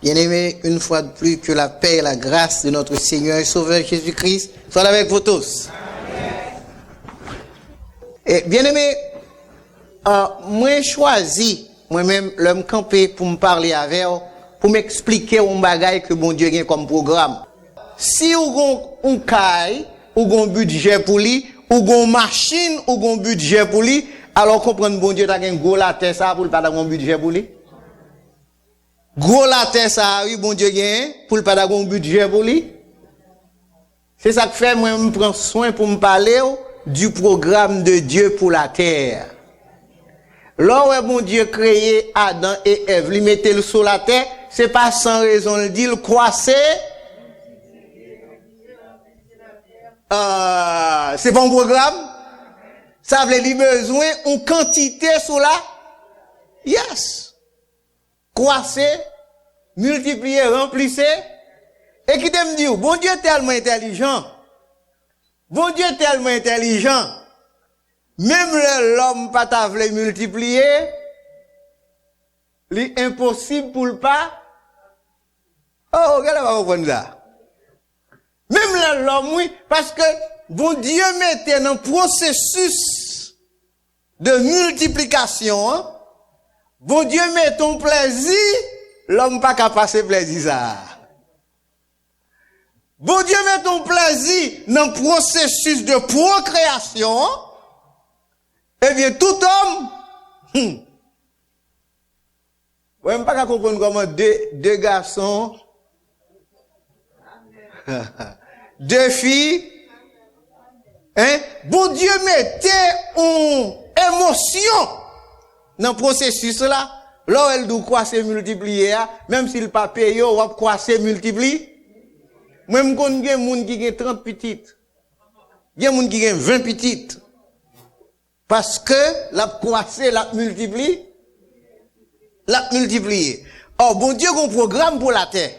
Bien-aimés, une fois de plus, que la paix et la grâce de notre Seigneur et Sauveur Jésus-Christ soient avec vous tous. Et bien-aimés, moi choisi, moi-même, l'homme campé pour me parler avec vous, pour m'expliquer un bagage que bon Dieu a comme programme. Si vous avez un caille, ou un budget pour lui, ou une machine, ou un budget pour lui, alors comprendre bon Dieu a un gros latin ça pour pas avoir un budget pour lui. Gros latin ça, oui, bon Dieu gagne, pour le pas d'avoir un budget pour lui. C'est ça que fait, moi, je prends soin pour me parler du programme de Dieu pour la terre. Là où bon Dieu créé Adam et Ève, lui mettait le sur la terre, c'est pas sans raison, il dit, le croisser. C'est pas un programme? Ça veut dire besoin une quantité sur la? Yes. Croissez, multipliez, remplissez. Et qui t'aime dire, bon Dieu est tellement intelligent. Bon Dieu est tellement intelligent. Même l'homme pas t'a voulu multiplier, l'impossible pour le pas. Oh, regardez, va comprendre ça. Même l'homme, oui, parce que bon Dieu mettait dans un processus de multiplication, hein? Bon Dieu met ton plaisir, l'homme pas qu'à passer plaisir ça. Bon Dieu met ton plaisir dans le processus de procréation, eh bien tout homme, vous n'avez pas qu'à comprendre comment deux garçons, deux filles, hein, bon Dieu mettait une émotion dans le processus là, là elle doit croître multiplier, même s'il n'a pas payé, on va croître multiplier. Même quand il y a des gens qui ont 30 petites, il y a des gens qui ont 20 petites. Parce que la croissance, la multiplie. Oh, bon Dieu, a un programme pour la terre.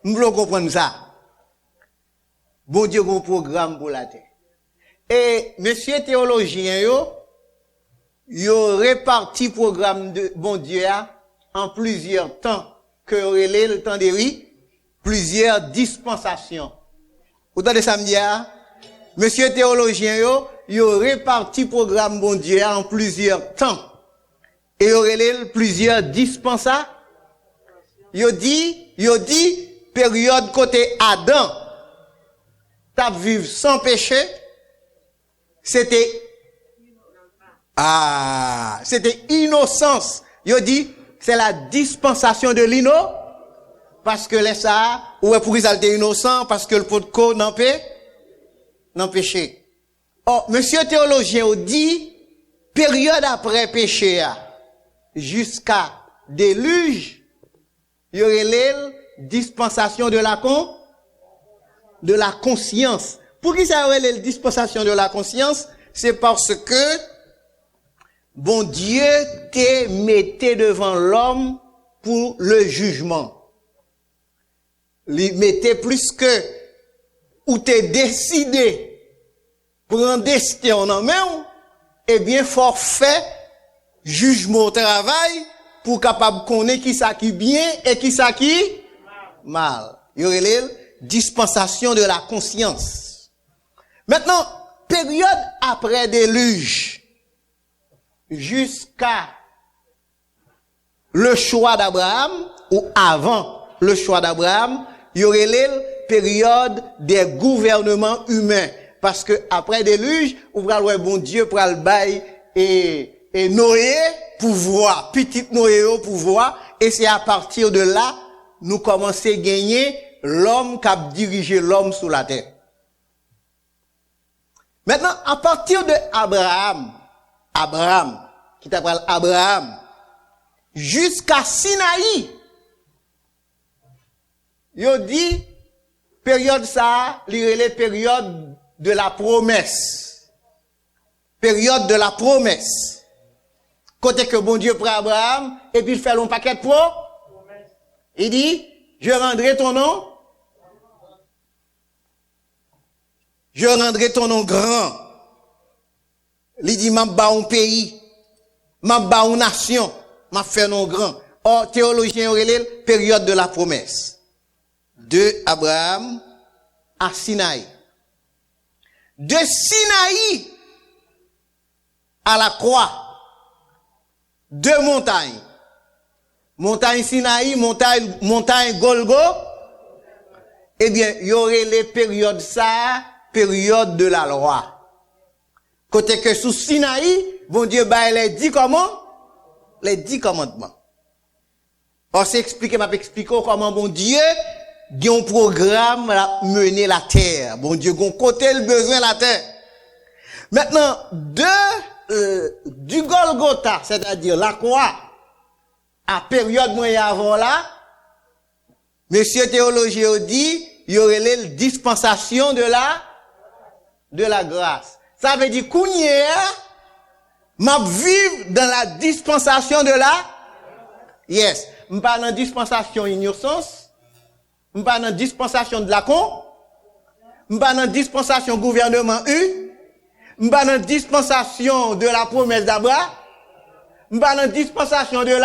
Nous voulons comprendre ça. Bon Dieu, a un programme pour la terre. Et, messieurs théologiens, yo réparti programme de bon Dieu en plusieurs temps que le temps de oui, plusieurs dispensations. Vous entendez ça me dire? Monsieur théologien yo réparti programme bon Dieu en plusieurs temps et yo plusieurs dispensations. Yo dit période côté Adam t'a vivre sans péché, c'était innocence. Yo dit, c'est la dispensation de parce que les ça, ou pour qu'ils étaient innocents, parce que le pot de co n'en péché. Oh, monsieur théologien, dit, période après péché, jusqu'à déluge, il y aurait la dispensation de la conscience. Pour qui ça aurait la dispensation de la conscience? C'est parce que bon Dieu te mettait devant l'homme pour le jugement. Il mettait plus que ou t'es décidé pour un destin en main, eh bien forfait jugement au travail pour capable connaître qui ça qui bien et qui ça qui mal. Il y aurait la dispensation de la conscience. Maintenant, période après déluge, jusqu'à le choix d'Abraham, ou avant le choix d'Abraham, il y aurait la période des gouvernements humains. Parce que après déluge, on va voir bon Dieu pour le bail et Noé pouvoir, petite Noé au pouvoir, et c'est à partir de là, nous commençons à gagner l'homme qui a dirigé l'homme sur la terre. Maintenant, à partir de Abraham, qui t'appelle Abraham, jusqu'à Sinaï, il dit, période ça, les période de la promesse. Période de la promesse. Côté que bon Dieu prend Abraham, et puis il fait un paquet de promesses. Il dit, je rendrai ton nom. Je rendrai ton nom grand. Il dit, m'a ba un pays, m'a ba une nation, m'a fait non grand. Or, théologien relève période de la promesse. De Abraham à Sinaï. De Sinaï à la croix. Deux montagnes. Montagne Sinaï, montagne Golgo. Eh bien, il y aurait les périodes ça, période de la loi. Côté que sous Sinaï, bon Dieu, les 10 comment? Les 10 commandements. On s'explique, m'a expliqué comment bon Dieu, il a un programme à mener la terre. Bon Dieu, gon côté le besoin de la terre. Maintenant, du Golgotha, c'est-à-dire la croix, à période moyen avant là, monsieur théologien dit, il y aurait la dispensation de la grâce. Ça veut dire qu'on y est, m'a vivre dans la dispensation de la, yes. M'pas dans dispensation innocence, m'pas dans dispensation de la con, m'pas dans dispensation gouvernement m'pas dans dispensation de la promesse d'Abraham, m'pas dans dispensation de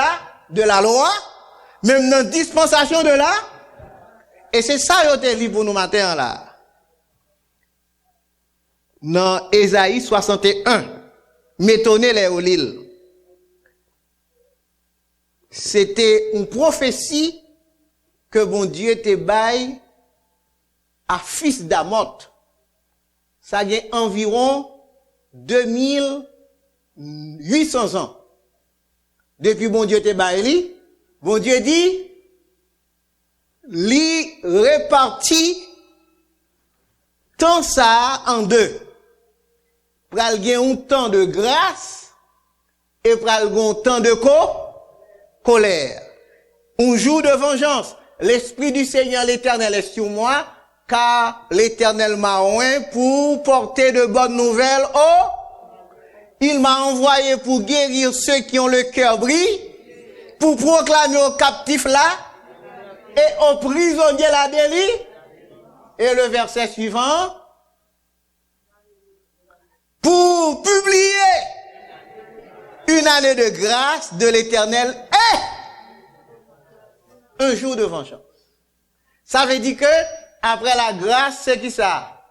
la loi, même dans dispensation de la, et c'est ça yo te li pour nous matin là. Dans Ésaïe 61, m'étonner les olil. C'était une prophétie que bon Dieu te baille à fils d'Amot. Ça y a environ 2800 ans. Depuis bon Dieu te baille li, bon Dieu dit, li répartit tant ça en deux. Pral gen un temps de grâce et pral gen un temps de colère. Un jour de vengeance. L'Esprit du Seigneur l'Éternel est sur moi, car l'Éternel m'a oint pour porter de bonnes nouvelles. Oh, il m'a envoyé pour guérir ceux qui ont le cœur bris, pour proclamer aux captifs là, et aux prisonniers la délit. Et le verset suivant, pour publier une année de grâce de l'Éternel et un jour de vengeance. Ça veut dire que après la grâce, c'est qui ça?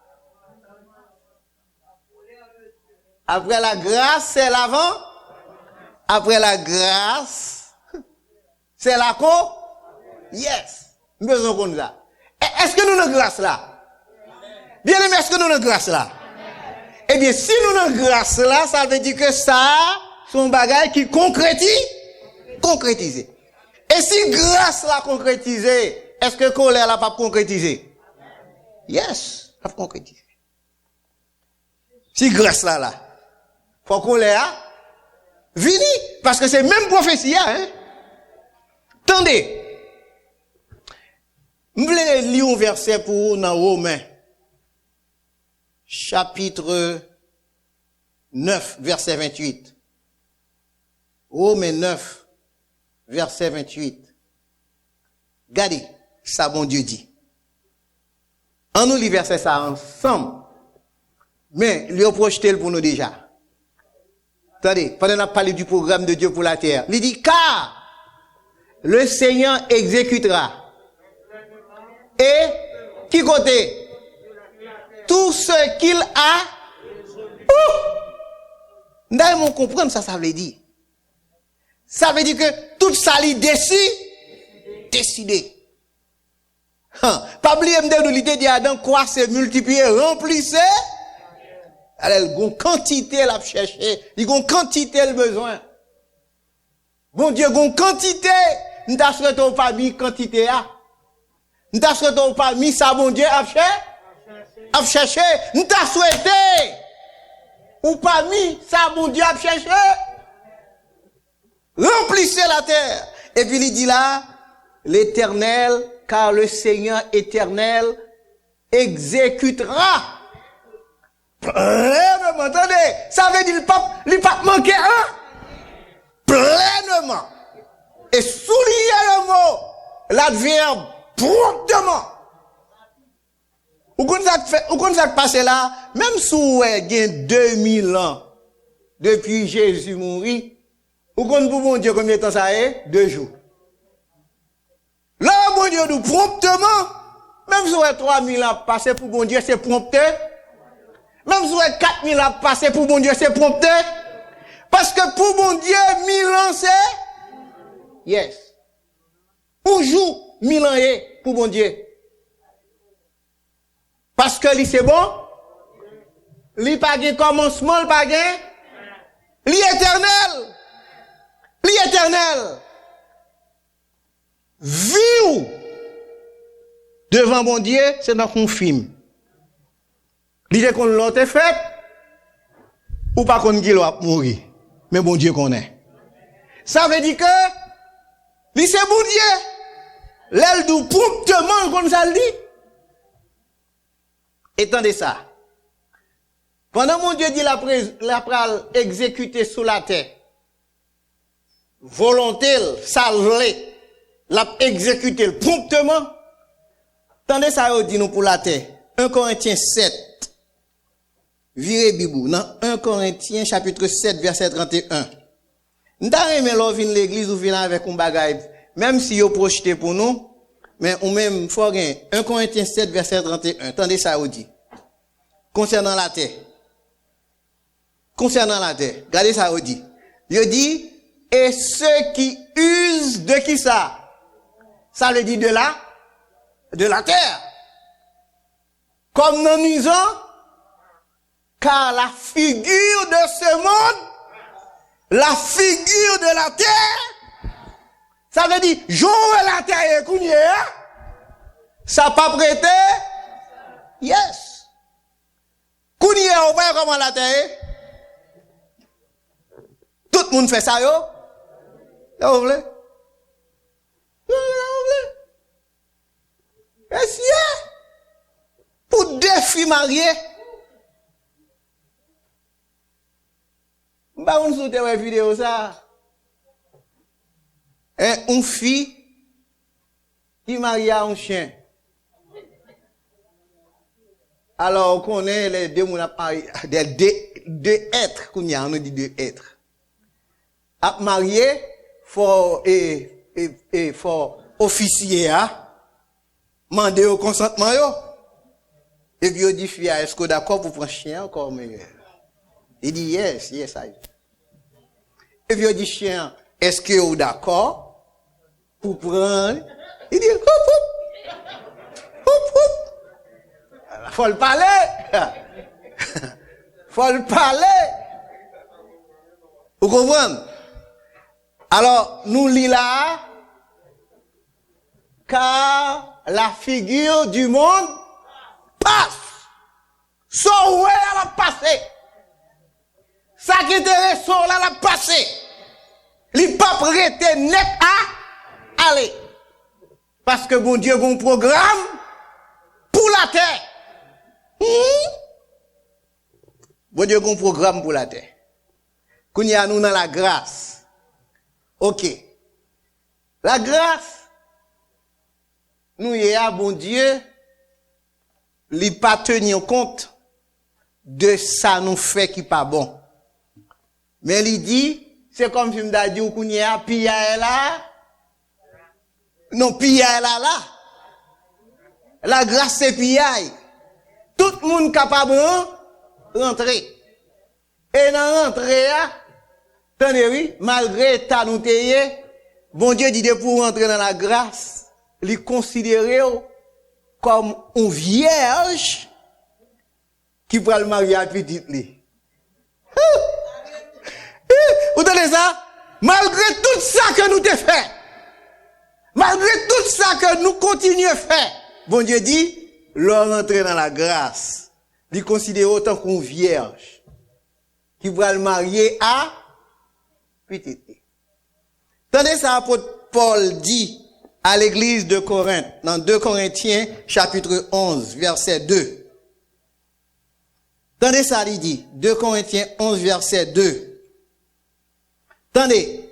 Après la grâce, c'est l'avant. Après la grâce, c'est la co. Yes. Nous besoin comme ça. Est-ce que nous avons grâce là? Bien aimé, est-ce que nous avons grâce là? Eh bien, si nous avons grâce là, ça veut dire que ça, c'est un bagage qui concrétisé. Et si grâce la concrétisée, est-ce que colère la pas concrétisé? Yes, la concrétisé. Si grâce là, faut colère vini, parce que c'est même prophétie, hein. Attendez. Je voulais lire un verset pour vous dans Romains. Chapitre 9, verset 28. Romains 9, verset 28. Regardez, ça bon Dieu dit. On nous lit verset ça ensemble. Mais, lui a projeté pour nous déjà. Attendez, pendant qu'on a parlé du programme de Dieu pour la terre. Il dit, car le Seigneur exécutera. Et, qui côté? Tout ce qu'il a. Nous devons comprendre ça veut dire. Ça veut dire que tout ça, il décidé. Pas oublier de l'idée d'Adam, quoi, c'est multiplier, remplissez. Alors, il y a une quantité à chercher, il y a une quantité le besoin. Bon Dieu, il y a une quantité, nous t'as souhaité pas mis quantité à. Nous t'as souhaité pas mis ça, bon Dieu, à chercher. Nous t'as souhaité, ou pas mis ça, bon Dieu, à chercher. Remplissez la terre. Et puis il dit là, l'Éternel, car le Seigneur éternel exécutera. Pleinement, attendez, ça veut dire il pas manquer un. Pleinement. Et souligner le mot, l'adverbe, promptement. Ou qu'on ça passe là, même si vous avez 2000 ans depuis Jésus mourit, ou qu'on pour bon Dieu combien de temps ça est? 2 jours. bon Dieu nous promptement, même si vous avez 3000 ans passé pour bon Dieu, c'est prompté. Même si vous avez 4000 ans passé pour bon Dieu, c'est prompté. Parce que pour bon Dieu, 1000 ans, c'est yes. Un jour, 1000 ans est pour bon Dieu. Parce que lui, c'est bon. Lui, pas de commencement, pas de. Lui, éternel. Lui, éternel. Vie devant bon Dieu, c'est dans un film. L'idée qu'on l'a fait, ou pas qu'on qui l'a mourir. Mais bon Dieu connaît. Ça veut dire que, lui c'est bon Dieu. L'aile du promptement, comme ça le dit. Étendez ça. Pendant mon Dieu dit la pral exécuter sous la terre. Volonté, salvé, l'a exécuter promptement. Tendez ça, il dit nous pour la terre. 1 Corinthiens 7. Virez Bibou. Dans 1 Corinthiens chapitre 7 verset 31. N'ta aimé l'ovin l'église ou vient avec un bagage. Même si yo projeté pour nous, mais ou même faut gain 1 Corinthiens 7 verset 31. Tendez ça, il dit. Concernant la terre. Concernant la terre. Regardez ça, il dit. Il dit, et ceux qui usent de qui ça? Ça le dit de la terre. Comme nous usons, car la figure de ce monde, la figure de la terre, ça veut dire, jouer la terre et cougner, ça pas prêté? Yes. Cougner, on voit comment la terre? Tout le monde fait ça, yo? Vous voulez? Est-ce pour deux filles mariées? Bah, on saute une vidéo ça. Une fille qui marie à un chien. Alors, on connaît les deux êtres, qu'on y a, on dit deux êtres. À marier, faut officier, hein? Mandé au consentement, yo. Et puis, il dit, fille, est-ce que d'accord pour prendre chien encore meilleur? Il dit, yes, I. Et puis, il dit, chien, est-ce que vous d'accord pour prendre? Il dit, hop. Faut le parler. Faut le parler. Vous comprenez? Alors, nous lisons là, car la figure du monde passe. So, ouais, elle a passé. Ça qui était son, elle a passé. Les papes étaient net à aller. Parce que bon Dieu, bon programme pour la terre. Bon Dieu, bon programme pour la terre. Qu'on y a nous dans la grâce. Ok. La grâce, nous y a, bon Dieu, li pas tenir compte de ça nous fait qui pas bon. Mais il dit, c'est comme si m'da dit, qu'on y a, pia là. Non, pia là. La grâce c'est pia. Tout le monde capable de rentrer. Et dans rentrer, attendez, oui, malgré ta nous teye, bon Dieu dit de pour rentrer dans la grâce, les considérer comme une vierge qui va le marier à petite li. Vous entendez ça? Malgré tout ça que nous te fait, malgré tout ça que nous continuons à faire, bon Dieu dit, leur rentrer dans la grâce, les considérer autant qu'une vierge qui va le marier à petite li. Tendez ça, apôtre Paul dit à l'église de Corinthe, dans 2 Corinthiens, chapitre 11, verset 2. Tendez ça, il dit, 2 Corinthiens 11, verset 2. Tendez,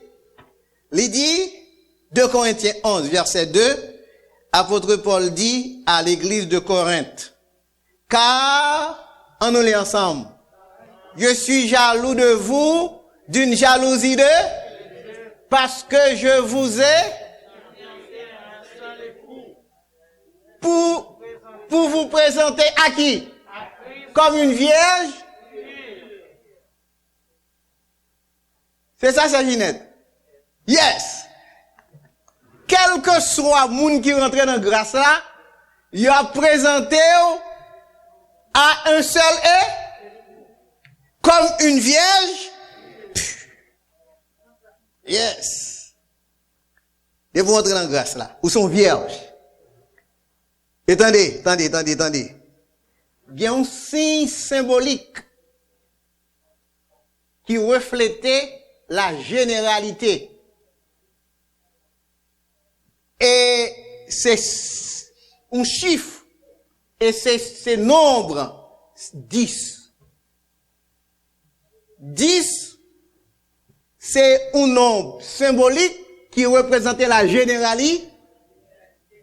il dit, 2 Corinthiens 11, verset 2, apôtre Paul dit à l'église de Corinthe, car, en nous les ensemble, je suis jaloux de vous, d'une jalousie parce que je vous ai, pour vous présenter à qui? Comme une vierge. C'est ça, Ginette? Yes. Quel que soit le monde qui rentre dans la grâce là, il a présenté à un seul et comme une vierge. Yes. Et vous entrez dans la grâce là. Où sont vierges? Attendez. Il y a un signe symbolique qui reflétait la généralité. Et c'est un chiffre. Et c'est nombre 10. 10, c'est un nombre symbolique qui représentait la généralité.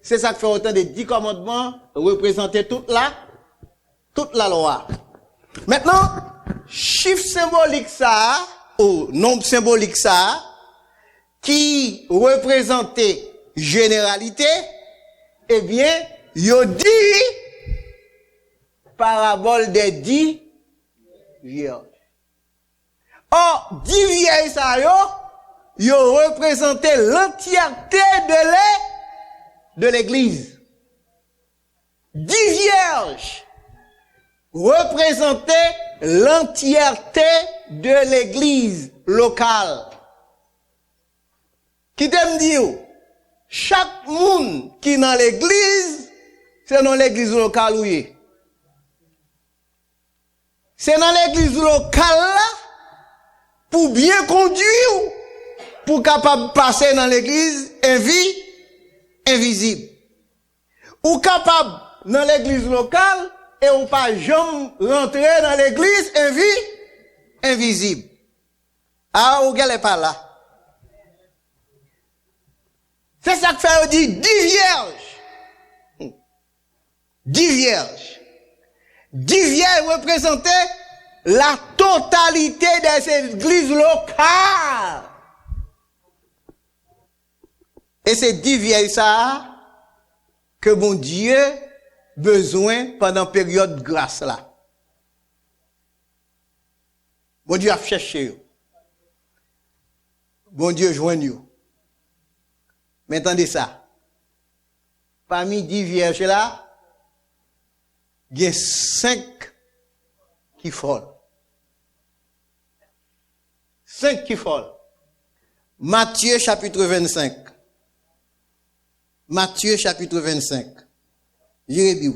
C'est ça qui fait autant de 10 commandements, représenter toute la loi. Maintenant, chiffre symbolique ça, ou nombre symbolique ça, qui représentait généralité, eh bien, yo dit parabole des 10 vierges. Or, 10 vierges ça yo représentait l'entièreté de l'église. 10 vierges représentaient l'entièreté de l'église locale. Qui t'aime dire, chaque monde qui est dans l'église, c'est dans l'église locale où il est. C'est dans l'église locale là, pour bien conduire, pour capable passer dans l'église invisible. Ou capable dans l'église locale, et ou pas jamais rentrer dans l'église invisible. Ah, ou qu'elle est pas là. C'est ça que fait, on dit 10 vierges. 10 vierges. 10 vierges représentaient la totalité des églises locales. Et c'est 10 vierges ça, que mon Dieu besoin pendant période de grâce là. Bon Dieu a cherché. Bon Dieu joint nous. Mais entendez ça. Parmi 10 vierges là, il y a 5 qui folles. 5 qui folles. Matthieu chapitre 25. Matthieu chapitre 25. Jérémie.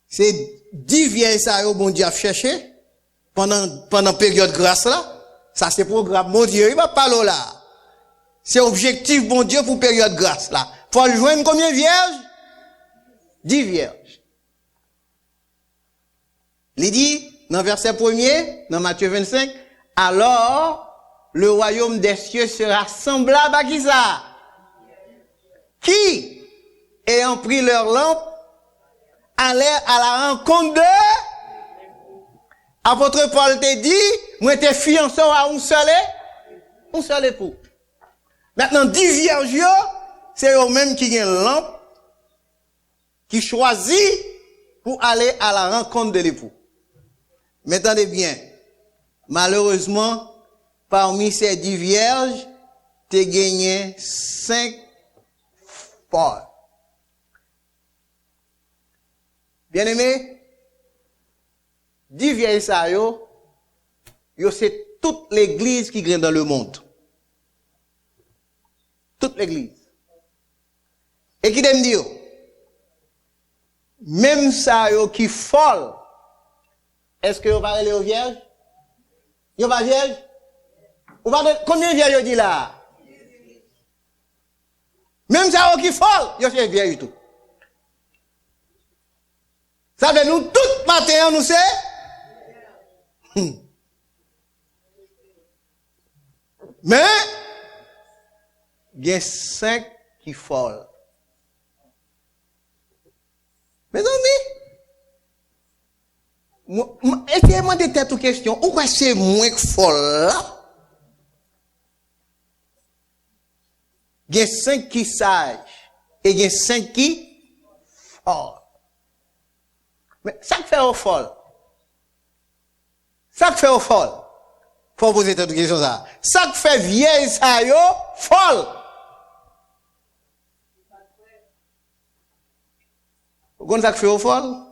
C'est 10 vieilles ça bon Dieu a cherché pendant période grâce là. Ça c'est programme mon Dieu, il va pas là. C'est objectif bon Dieu pour période grâce là. Faut joindre combien de vierges? 10 vierges. Il dit dans verset 1er dans Matthieu 25, alors le royaume des cieux sera semblable à qui ça? Qui, ayant pris leur lampe, allèrent à la rencontre de... Apôtre Paul te dit, moi t'es fiancé à un seul époux. Maintenant, 10 vierges, c'est eux-mêmes qui ont une lampe, qui choisit pour aller à la rencontre de l'époux. Mais attendez bien, malheureusement, parmi ces 10 vierges, t'es gagné 5 folles. Bien aimé, 10 vieilles ça yo c'est toute l'église qui gagne dans le monde. Toute l'église. Et qui t'aime dire, même ça yo qui folle, est-ce que vous parlez aux vierges? Vous pas vierge? Ou pas combien de vierges yo dit là? Même ça yo qui folle, yo c'est vierge tout. Ça veut nous tout matin nous c'est mais il y a 5 qui folles. Mes amis, essayez-moi de tête aux questions. Pourquoi c'est moins que folle là? Il y a 5 qui sages. et il y a 5 qui folles. Mais ça fait au folle. Ça fait au folle. Faut poser cette question ça. Ça fait vieille ça yo folle. Vous connaissez ça fait au folle?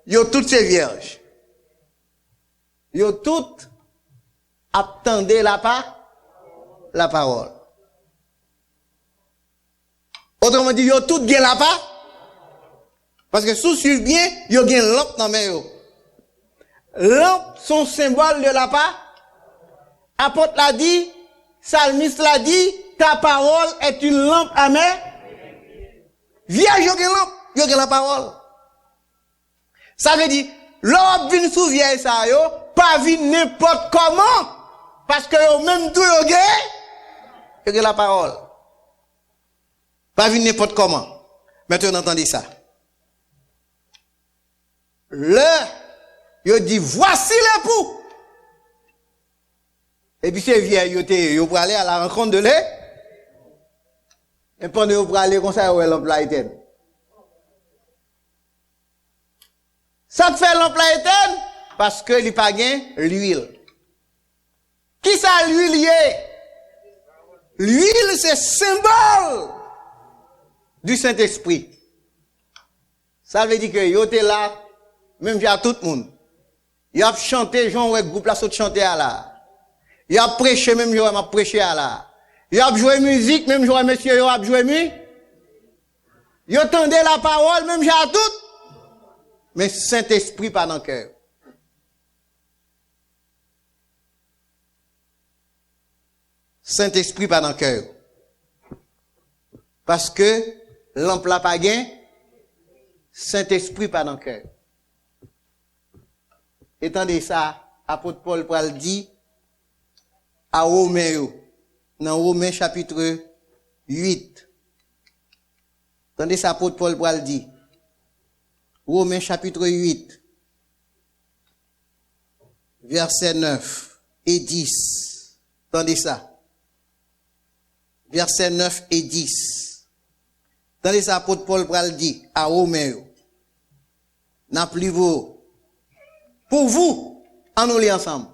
Yo toutes ces vierges. Yo toutes attendez la parole. Autrement dit, yo toutes gen la part. Parce que sous suivre bien, yo gen lampe dans main yo. Lampe sont symbole de la part. Apôtre l'a dit, psalmiste l'a dit, ta parole est une lampe à main. Vierge yo gen lampe, yo gen la parole. Ça veut dire, l'homme vient sous vieille ça yo, pas vient n'importe comment. Parce que yo même tout yo gen la parole. Pas vient n'importe comment. Maintenant, entendez ça. Yo dit, voici l'époux. Et puis c'est vieille, yo pour aller à la rencontre de l'eux. Et pendant yo pour aller comme ça, ouais, l'emploi éternel. Ça te fait l'emploi éternel parce que il pas gain l'huile. Qui ça l'huile y est? L'huile c'est symbole du Saint-Esprit. Ça veut dire que yo t'es là même j'ai à tout le monde. Il a chanté Jean ouais groupe là saute chanter à là. Il a prêché même yo m'a prêché à là. Il a joué musique même joué monsieur yo a joué musique. Yo tendait la parole même j'ai à tout. Mais Saint-Esprit pas dans le cœur. Saint-Esprit pas dans le cœur. Parce que l'emploi pas gain, Saint-Esprit pas dans le cœur. Étendez ça, apôtre Paul pral dit à Romains, dans Romains chapitre 8. Étendez ça, apôtre Paul pral dit. Romains chapitre 8, versets 9 et 10. Attendez ça. Versets 9 et 10. Attendez ça, apôtre Paul pral dit à Romains. N'a plus vous. Pour vous, en nous lit ensemble.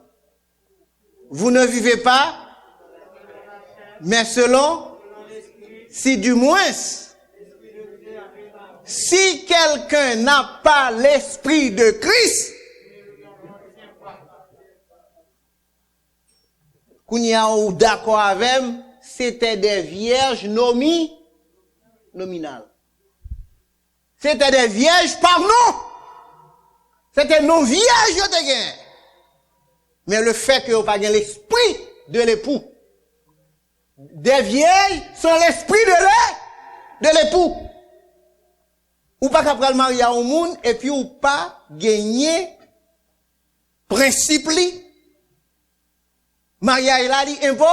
Vous ne vivez pas, mais selon, si du moins, si quelqu'un n'a pas l'esprit de Christ, Kounia ou d'accord avec, c'était des vierges nominales. C'était des vierges par nom. C'était non vierges de gain. Mais le fait que vous pas l'esprit de l'époux. Des vierges sont l'esprit de l'époux. Ou pas qu'après le mariage au monde, et puis ou pas gagner principe li. Mariage là dit impôt.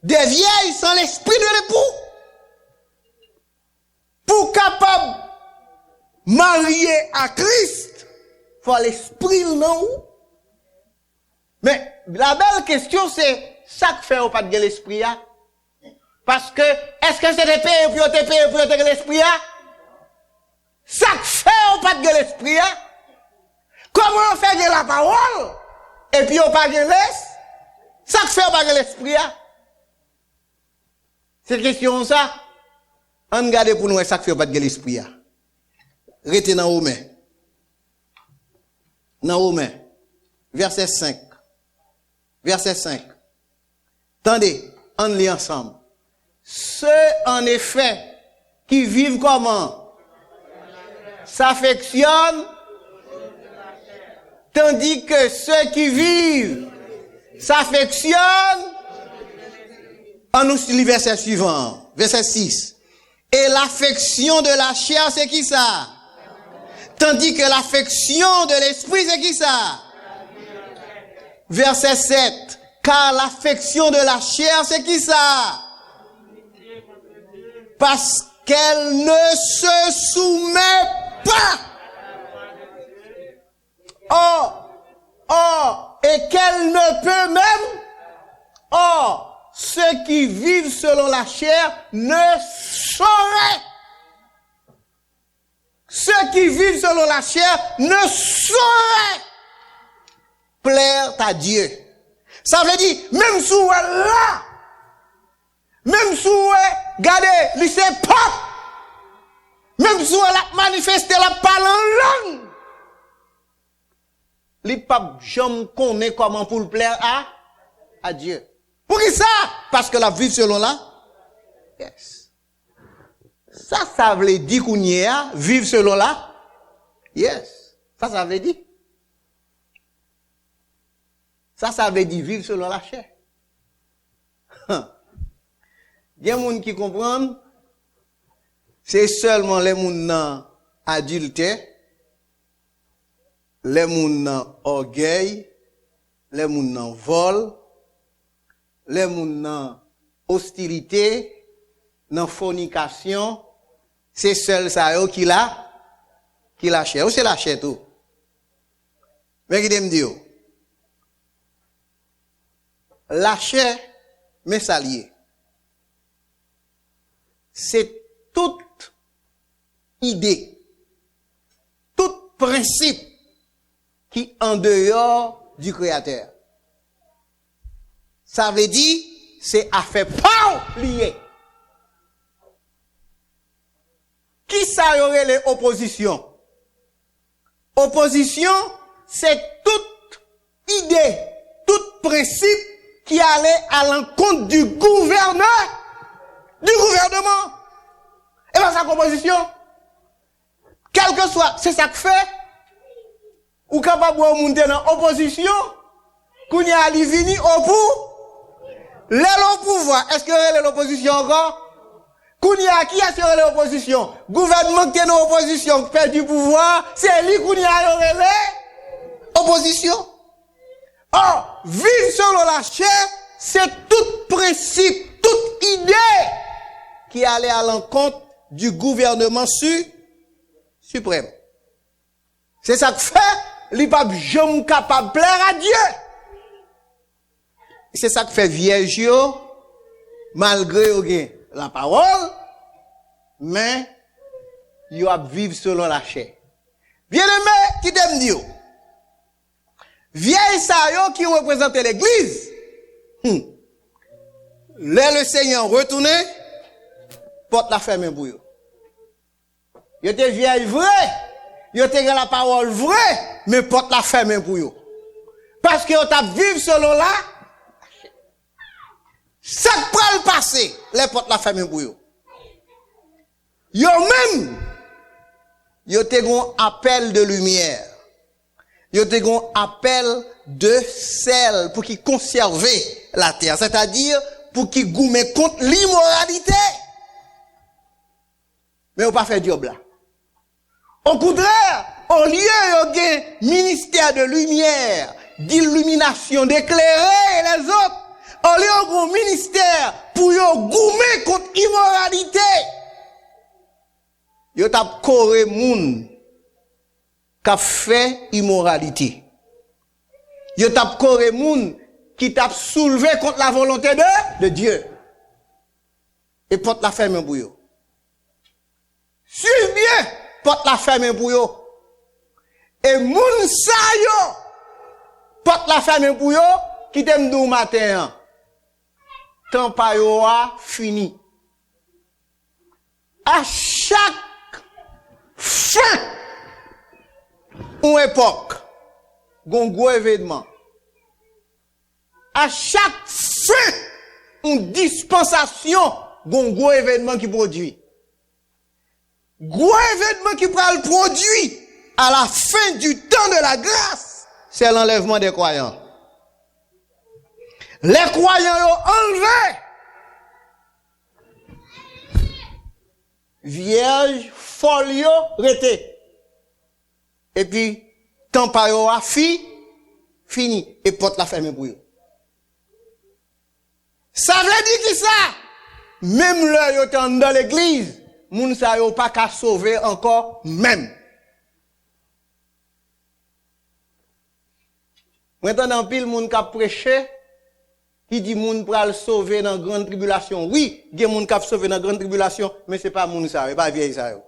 Des vieilles sans l'esprit de l'époux. Pour capable marier à Christ, faut l'esprit non. Mais la belle question c'est, ça que fait ou pas de l'esprit là? Parce que, est-ce que c'est des payés pour te l'esprit là? Ça fait ou pas de l'esprit, hein? Comment on fait de la parole? Et puis on pas de l'esprit? Ça fait ou pas de l'esprit, hein? C'est question ça. On regarde pour nous, ça fait ou pas de l'esprit, hein? Restez dans Romains. Dans Romains. Verset 5. Verset 5. Attendez, on lit ensemble. Ceux, en effet, qui vivent comment? S'affectionnent, tandis que ceux qui vivent s'affectionnent. On nous lit le verset suivant, verset 6. Et l'affection de la chair, c'est qui ça? Tandis que l'affection de l'esprit, c'est qui ça? Verset 7. Car l'affection de la chair, c'est qui ça? Parce qu'elle ne se soumet pas. Et qu'elle ne peut même, ceux qui vivent selon la chair ne qui vivent selon la chair ne sauraient plaire à Dieu. Ça veut dire, même si vous êtes là, même si vous regardez, lycée pop, même si vous êtes manifesté la parole en langue, les papes jamais connaissent comment pour le plaire à Dieu. Pour qui ça? Parce que la vie selon là? Yes. Ça veut dire qu'on y est, vivre selon là? Yes. Ça veut dire. Ça veut dire vivre selon la chair. Il y a des gens qui comprennent, c'est seulement les gens adultes, les gens orgueil, les gens vol, les gens hostilité, dans fornication, c'est seul ça qui la chair. Ou c'est la chair tout. Mais qui me dit, la chair, mais ça lié. C'est toute idée, tout principe qui en dehors du Créateur. Ça veut dire, c'est affaire pas lié. Qui ça y aurait les oppositions? Opposition, c'est toute idée, tout principe qui allait à l'encontre du gouvernement. Et dans sa composition, quel que soit, c'est ça que fait, ou capable de monter dans l'opposition, qu'on y a vini au pouvoir. Est-ce qu'il y aurait l'opposition encore? Qu'on y a qui a l'opposition? Gouvernement qui est dans l'opposition, qui perd du pouvoir, c'est lui qu'on y a l'opposition. Or, vivre selon la chair, c'est tout principe, toute idée qui allait à l'encontre du gouvernement suprême. C'est ça que fait, les papes jamais capable de plaire à Dieu. C'est ça que fait vierge, malgré la parole, mais yo a vivre selon la chair. Bien-aimé, qui t'aime Dieu? Vieille ça yo qui représente l'église. Le Seigneur retourné, porte la ferme pour eux. Yo te vieille vrai, yo te la parole vraie, mais porte la ferme pour eux. Parce que yo t'a vivre selon la ça prend le passé, les portes la ferme pour eux. Yo même, yo te gon appel de lumière. Yo te gon appel de sel pour qui conserver la terre, c'est-à-dire pour qui goumer contre l'immoralité. Mais on pas fait job là. Au contraire, au lieu de ministère de lumière, d'illumination, d'éclairer les autres, au lieu de ministère pour yo goumer contre immoralité, yo tap coré moun qui fait immoralité. Yo tap coré moun qui tap soulevé contre la volonté de Dieu. Et porte la ferme pour yo. Suivez bien, porte la ferme pour yo. Et moun sa yo, porte la ferme pour yo, qui t'aime dou matin. Temps pa yo a fini. À chaque fin ou époque, gon gros événement. À chaque fin ou dispensation, gon gros événement qui produit. Gros événement qui prend le produit à la fin du temps de la grâce, c'est l'enlèvement des croyants. Les croyants ont enlevé. Vierge, folio, rete. Et puis, temps pa yo a fini. Et porte la ferme pour eux. Ça veut dire qui ça? Même là, yo t'en dans l'église, moun sa yo pas qu'à sauver encore même. Maintenant, pile moun ka prêché, qui dit moun pral sauver dans grande tribulation. Oui, gen moun ka sauver dans grande tribulation, mais c'est pas moun sa, pas vieille sa yo.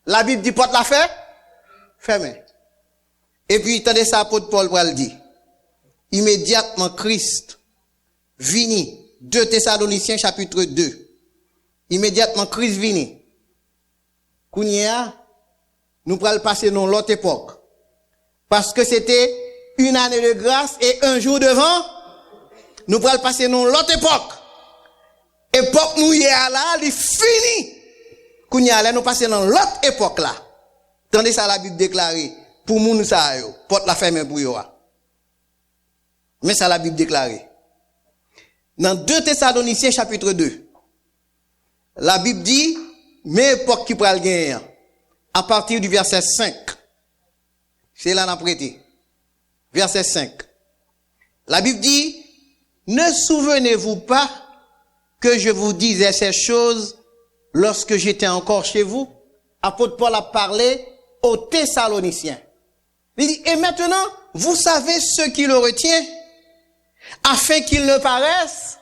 La Bible dit porte la fête, Fermez. Et puis, attendez ça, apôtre Paul va le dire. Immédiatement, Christ, vini. 2 Thessaloniciens, chapitre 2. Immédiatement, Christ vini. Kounia, nous pourrons passer dans l'autre époque. Parce que c'était une année de grâce et un jour devant, nous pourrons passer dans l'autre époque. Époque nous y est là, il fini. Kounia, là, nous passons dans l'autre époque là. Tandis ça la Bible déclarée. Pour moun sa yo, porte la ferme pour yo. Mais ça la Bible déclarée. Dans 2 Thessaloniciens chapitre 2, la Bible dit, mais époque qui pral gagner, à partir du verset 5. C'est là n'a prêté. Verset 5. La Bible dit, ne souvenez-vous pas que je vous disais ces choses lorsque j'étais encore chez vous? Apôtre Paul a parlé aux Thessaloniciens. Il dit, et maintenant, vous savez ce qui le retient, afin qu'il ne paraisse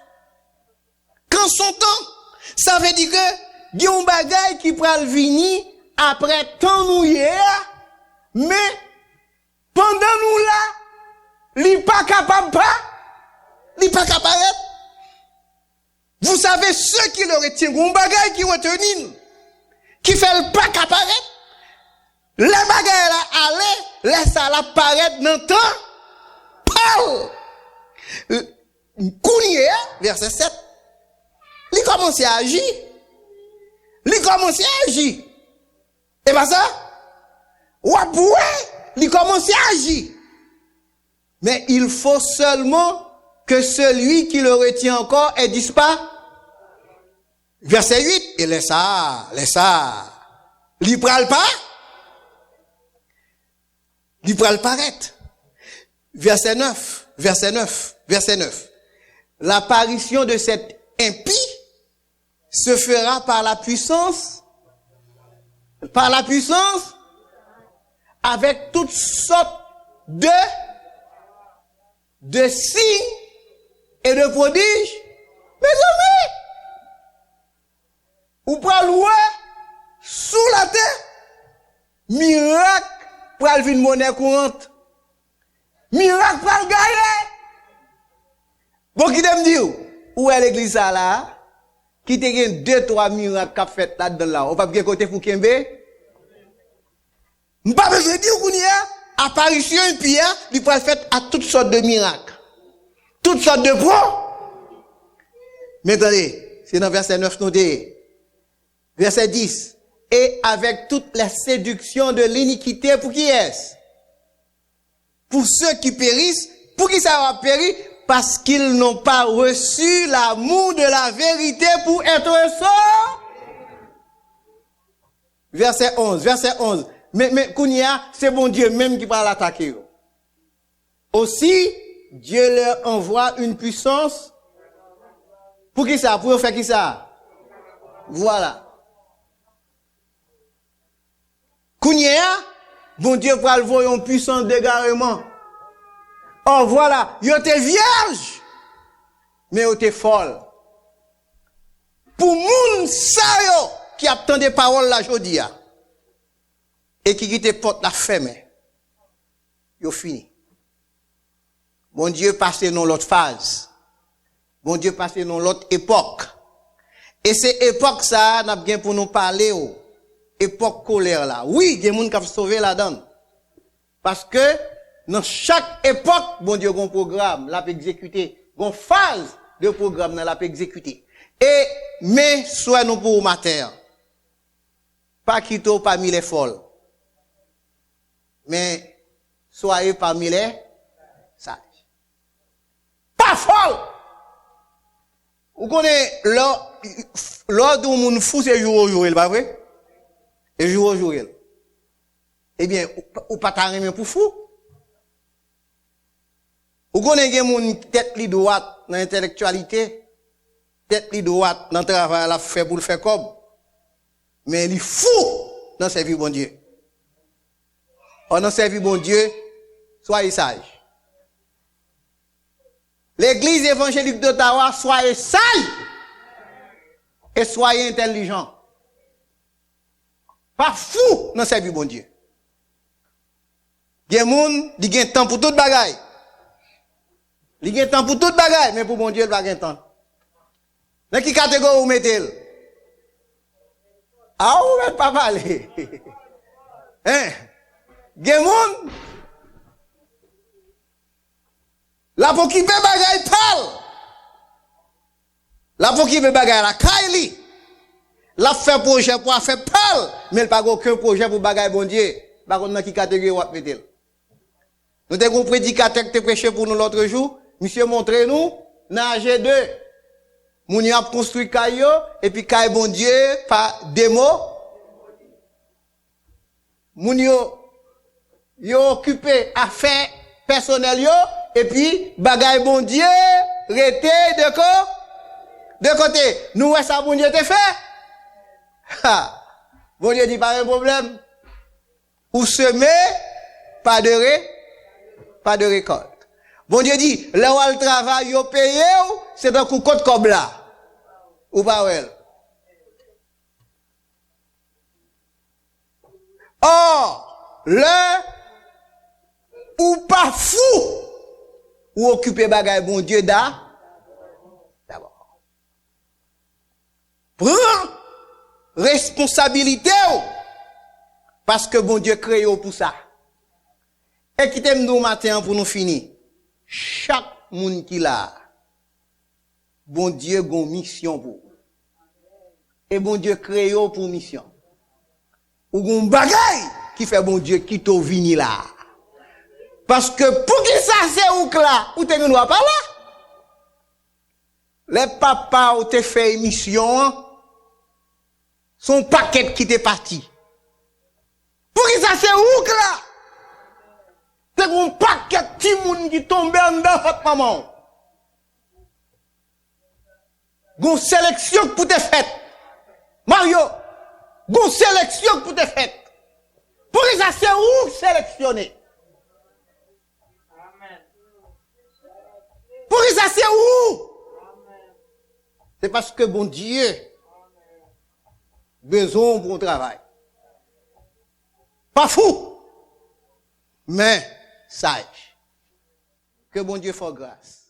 qu'en son temps. Ça veut dire que, il y a un bagay qui pral vini après tant nous hier, mais, pendant nous là, li pas capable paraître. Vous savez ce qui le retient, un bagay qui retient, qui fait le pas apparaître. Les bagailles là, allez, laisse ça la paraître dans le temps. Paul. Kounye, verset 7. Il commence à agir. Il commence à agir. Et pas ça? Wapoué, il commence à agir. Mais il faut seulement que celui qui le retient encore ait disparu. Verset 8. Et laisse ça. Il pral pas. Il pourra le paraître. Verset 9. L'apparition de cet impie se fera par la puissance, avec toutes sortes de signes et de prodiges. Mes amis, ou pas louer sous la terre, miracle, pour aller une monnaie courante. Miracle pour le gagner. Bon, qui t'aime dire, où est l'église là? Qui te gagne 2-3 miracles qu'a fait là-dedans là? On va bien côté pour Kembe? M'pas besoin de dire qu'on y a, apparition et puis, il peut faire à toutes sortes de miracles. Toutes sortes de pros. Mais attendez, c'est dans verset 9, notez. Verset 10. Et avec toute la séduction de l'iniquité, pour qui est-ce? Pour ceux qui périssent, pour qui ça va périr? Parce qu'ils n'ont pas reçu l'amour de la vérité pour être sauvés. Verset 11. Mais Kounia, c'est bon Dieu même qui va l'attaquer. Aussi, Dieu leur envoie une puissance. Pour qui ça? Pour faire qui ça? Voilà. Kounia, bon Dieu va le voir une puissance d'égarement. Oh voilà, yo te vierge, mais yo te folle. Pour moun sa yo qui attend des paroles la jodia et qui te porte la ferme, yo fini. Bon Dieu passe dans l'autre phase. Bon Dieu passe dans l'autre époque. Et c'est époque ça n'a bien pour nous parler époque colère là. Oui, il y a des gens qui ont sauvé là-dedans. Parce que dans chaque époque, bon Dieu, un programme, l'a exécuté. Une phase de programme, l'a exécuté. Et, mais, soit nous pour mater. Pas quitter parmi les folles. Mais, soyez parmi les sages. Pas folle! Vous connaissez, l'ordre où moun fou, c'est jour au jour, pas vrai? Et jour au jour. Eh bien, ou pas t'arriver pour fou? Ou connaissez moun tête li droite dans l'intellectualité, tête li droite dans le travail la fait pour le faire comme, mais il est fou dans servir bon Dieu. On dans servir bon Dieu, soyez sage. L'église évangélique d'Ottawa, soyez sage et soyez intelligent. Pas fou dans servir bon Dieu. Gen moun, li gen temps pour toute bagaille. Li gen temps pour toute bagaille, mais pour bon Dieu, il va gen temps. Dans qui catégorie vous mettez-le? Ah, vous ne pas parler. Hein? Gen moun, la pour qui fait bagaille parle. La pour qui fait bagaille la kaili. La fait projet pour faire parle, mais il pas aucun projet pour bagaille bon Dieu. Par contre, dans qui catégorie vous mettez-le? Nous avons un prédicateur qui prêché pour nous l'autre jour. Monsieur montrez nous, dans AG2. Moun y a construit caillou, et puis caille bon Dieu, par des mots. Moun yo occupé affaires personnelles yo, et puis bagay bon Dieu, rete de côté. Nous, ça bon Dieu te fait. Ha. Bon Dieu dit pas un problème. Ou semer, pas de récolte. Bon Dieu dit, là où le travail, yo payé, c'est un coup de côte comme là. Ou pas, ouais. Or, là, ou pas fou, ou occuper bagay bon Dieu d'abord. Prends responsabilité, parce que bon Dieu crée pour ça. Et qui t'aime nous matin pour nous finir. Chaque monde qui l'a, bon Dieu a une mission pour. Et bon Dieu crée pour mission. Ou un bagaille qui fait bon Dieu qui t'o vini là. Parce que pour qui ça c'est ou là, ou t'es nous pas là. Les papas ou t'es fait émission, son paquet qui t'est parti. Pour qui ça c'est ou là. C'est un paquet de petits moun qui tombe en dedans votre maman. Gon sélection pour te faire. Mario, gon sélection pour te faire. Pour ça c'est où sélectionner? Pour ça c'est où? C'est parce que bon Dieu besoin pour un travail. Pas fou, mais sage. Que bon Dieu fasse grâce.